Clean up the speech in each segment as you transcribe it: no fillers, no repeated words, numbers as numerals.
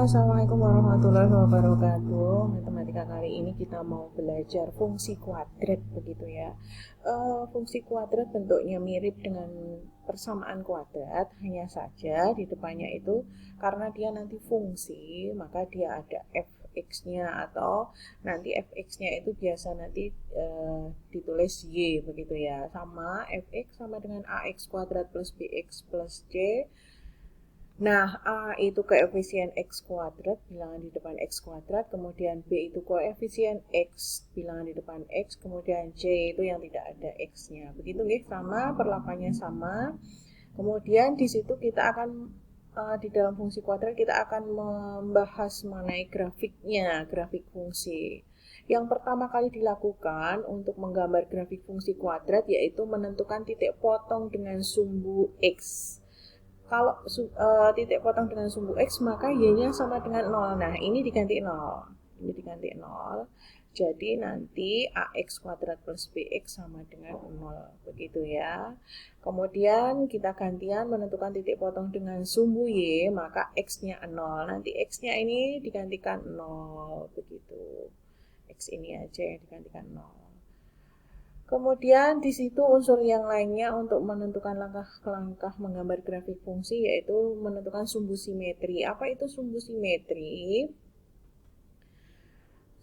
Assalamualaikum warahmatullahi wabarakatuh. Matematika kali ini kita mau belajar fungsi kuadrat begitu ya. Fungsi kuadrat bentuknya mirip dengan persamaan kuadrat, hanya saja di depannya itu karena dia nanti fungsi, maka dia ada fx-nya atau nanti fx-nya itu biasa nanti ditulis y begitu ya. Sama fx sama dengan ax kuadrat plus bx plus c. Nah, A itu koefisien X kuadrat, bilangan di depan X kuadrat, kemudian B itu koefisien X, bilangan di depan X, kemudian C itu yang tidak ada X-nya. Begitu nih, sama, perlakuannya sama. Kemudian di situ kita akan, di dalam fungsi kuadrat, kita akan membahas mengenai grafiknya, grafik fungsi. Yang pertama kali dilakukan untuk menggambar grafik fungsi kuadrat, yaitu menentukan titik potong dengan sumbu X. Kalau titik potong dengan sumbu X, maka y-nya sama dengan 0. Nah, ini diganti 0. Ini diganti 0. Jadi nanti ax kuadrat plus bx sama dengan 0. Begitu ya. Kemudian kita gantian menentukan titik potong dengan sumbu y, maka x-nya 0. Nanti x-nya ini digantikan 0. Begitu. X ini aja yang digantikan 0. Kemudian di situ unsur yang lainnya untuk menentukan langkah-langkah menggambar grafik fungsi yaitu menentukan sumbu simetri. Apa itu sumbu simetri?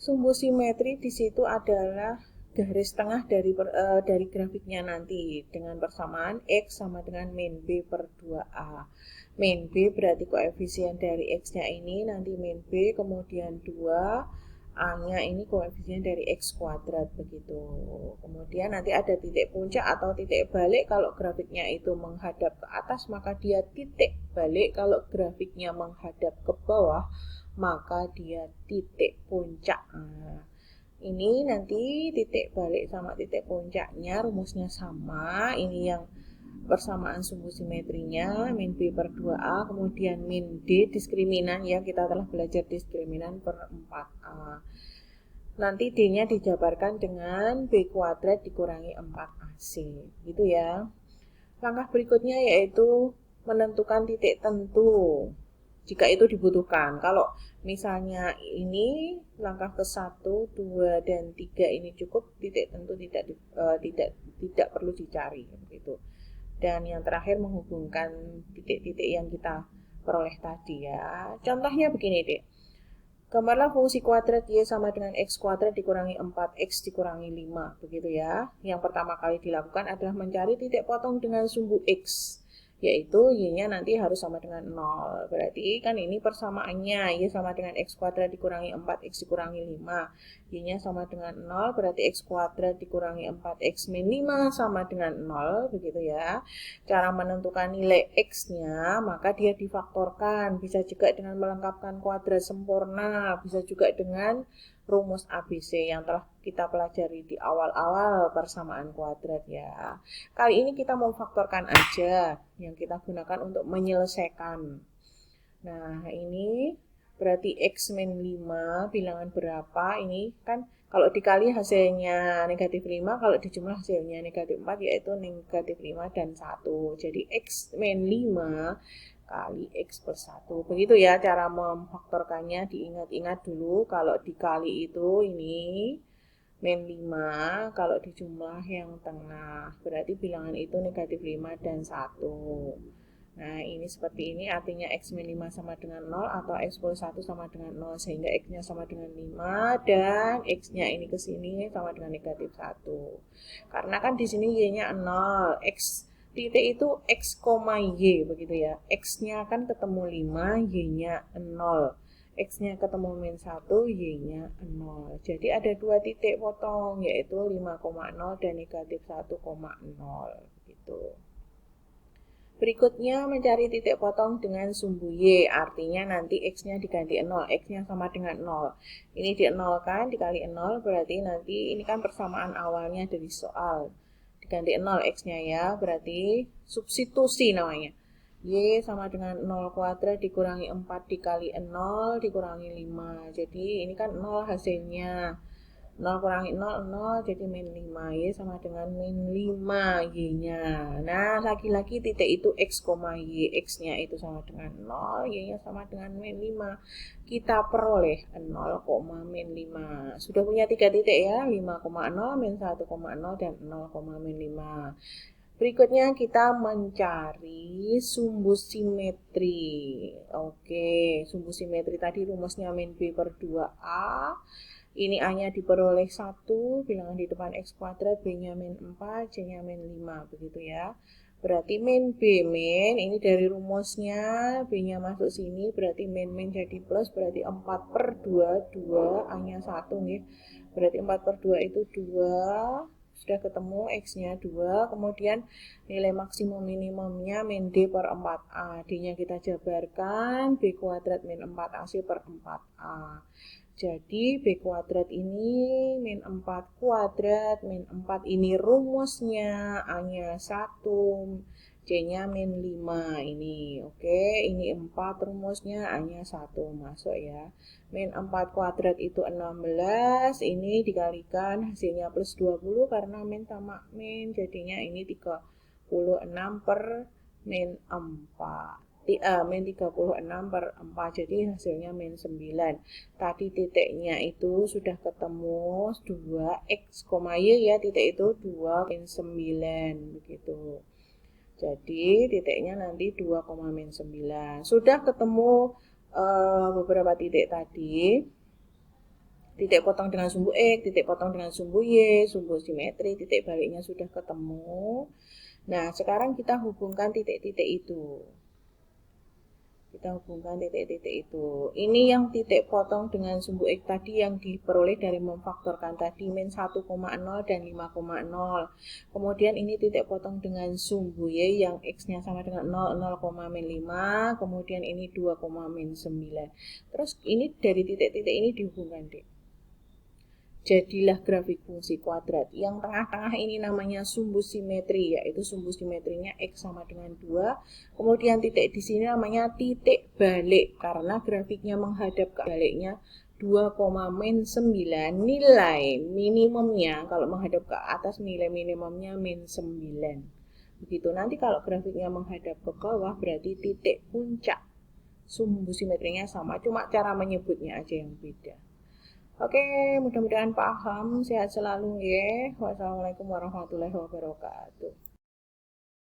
Sumbu simetri di situ adalah garis tengah dari grafiknya nanti dengan persamaan X sama dengan min B per 2A. Min B berarti koefisien dari X-nya ini, nanti min B kemudian 2, A-nya ini koefisien dari X kuadrat begitu. Kemudian nanti ada titik puncak atau titik balik. Kalau grafiknya itu menghadap ke atas, maka dia titik balik. Kalau grafiknya menghadap ke bawah, maka dia titik puncak. Nah, ini nanti titik balik sama titik puncaknya rumusnya sama. Ini yang persamaan sumbu simetrinya, min B per 2A, kemudian min D diskriminan ya, kita telah belajar diskriminan per 4A. Nanti D-nya dijabarkan dengan B kuadrat dikurangi 4AC, gitu ya. Langkah berikutnya yaitu menentukan titik tentu, jika itu dibutuhkan. Kalau misalnya ini langkah ke 1, 2, dan 3 ini cukup, titik tentu tidak perlu dicari, begitu. Dan yang terakhir menghubungkan titik-titik yang kita peroleh tadi ya. Contohnya begini deh. Gambarlah fungsi kuadrat y sama dengan x kuadrat dikurangi 4x dikurangi 5. Begitu ya. Yang pertama kali dilakukan adalah mencari titik potong dengan sumbu x. Yaitu y-nya nanti harus sama dengan 0. Berarti kan ini persamaannya y sama dengan x kuadrat dikurangi 4x dikurangi 5. Y-nya sama dengan 0, berarti x kuadrat dikurangi 4x min 5 sama dengan 0. Begitu ya. Cara menentukan nilai x-nya, maka dia difaktorkan. Bisa juga dengan melengkapkan kuadrat sempurna. Bisa juga dengan rumus ABC yang telah kita pelajari di awal-awal persamaan kuadrat ya. Kali ini kita mau faktorkan aja yang kita gunakan untuk menyelesaikan. Nah, ini berarti x min 5 bilangan berapa? Ini kan kalau dikali hasilnya negatif 5, kalau dijumlah hasilnya negatif 4 yaitu negatif 5 dan 1. Jadi x min 5 kali x per 1. Begitu ya cara memfaktorkannya, diingat-ingat dulu. Kalau dikali itu ini min 5, kalau dijumlah yang tengah berarti bilangan itu negatif 5 dan 1. Nah ini seperti ini, artinya x min 5 sama dengan 0 atau x per 1 sama dengan 0, sehingga x-nya sama dengan 5 dan x-nya ini ke sini sama dengan negatif 1. Karena kan di sini y-nya 0, x titik itu x, y begitu ya. X-nya kan ketemu 5, y-nya 0. X-nya ketemu min 1, y-nya 0. Jadi ada dua titik potong yaitu 5,0 dan negatif 1,0 gitu. Berikutnya mencari titik potong dengan sumbu y, artinya nanti x-nya diganti 0, x-nya sama dengan 0. Ini di 0 kan, dikali 0 berarti nanti ini kan persamaan awalnya dari soal. Diganti 0 x-nya ya, berarti substitusi namanya. Y sama dengan 0 kuadrat dikurangi 4 dikali 0 dikurangi 5. Jadi ini kan 0 hasilnya. 0 kurangi 0, 0, jadi min 5. Y sama dengan min 5 Y-nya. Nah, lagi-lagi titik itu X, Y. X-nya itu sama dengan 0, Y-nya sama dengan min 5. Kita peroleh 0, min 5. Sudah punya 3 titik ya, 5,0, min 1,0, dan 0, min 5. Berikutnya kita mencari sumbu simetri. Oke, sumbu simetri tadi rumusnya min B per 2A. Ini A-nya diperoleh 1, bilangan di depan X kuadrat, B-nya min 4, C-nya min 5, begitu ya. Berarti min B, min, ini dari rumusnya, B-nya masuk sini, berarti min jadi plus, berarti 4 per 2, 2, A-nya 1, nih. Berarti 4 per 2 itu 2, sudah ketemu X-nya 2, kemudian nilai maksimum minimumnya min D per 4A. D-nya kita jabarkan, B kuadrat min 4AC per 4A. Jadi B kuadrat ini min 4 kuadrat, min 4 ini rumusnya, A-nya 1, C-nya min 5 ini. Oke, ini 4 rumusnya, A-nya 1 masuk ya. Min 4 kuadrat itu 16, ini dikalikan hasilnya plus 20 karena min sama min, jadinya ini 36 per min 4. Min 36 per 4, jadi hasilnya min 9. Tadi titiknya itu sudah ketemu 2x, y ya, titik itu 2, min 9 begitu. Jadi titiknya nanti 2, min 9. Sudah ketemu beberapa titik tadi. Titik potong dengan sumbu X, titik potong dengan sumbu Y, sumbu simetri, titik baliknya sudah ketemu. Nah, sekarang kita hubungkan titik-titik itu. Kita hubungkan titik-titik itu. Ini yang titik potong dengan sumbu X tadi yang diperoleh dari memfaktorkan tadi min 1,0 dan 5,0. Kemudian ini titik potong dengan sumbu Y yang X-nya sama dengan 0, 0, min 5. Kemudian ini 2, min 9. Terus ini dari titik-titik ini dihubungkan, Dek. Jadilah grafik fungsi kuadrat. Yang tengah-tengah ini namanya sumbu simetri, yaitu sumbu simetrinya X sama dengan 2. Kemudian titik di sini namanya titik balik, karena grafiknya menghadap ke baliknya 2, min 9. Nilai minimumnya, kalau menghadap ke atas nilai minimumnya min 9. Begitu. Nanti kalau grafiknya menghadap ke bawah, berarti titik puncak sumbu simetrinya sama, cuma cara menyebutnya aja yang beda. Oke, mudah-mudahan paham. Sehat selalu ya. Wassalamualaikum warahmatullahi wabarakatuh.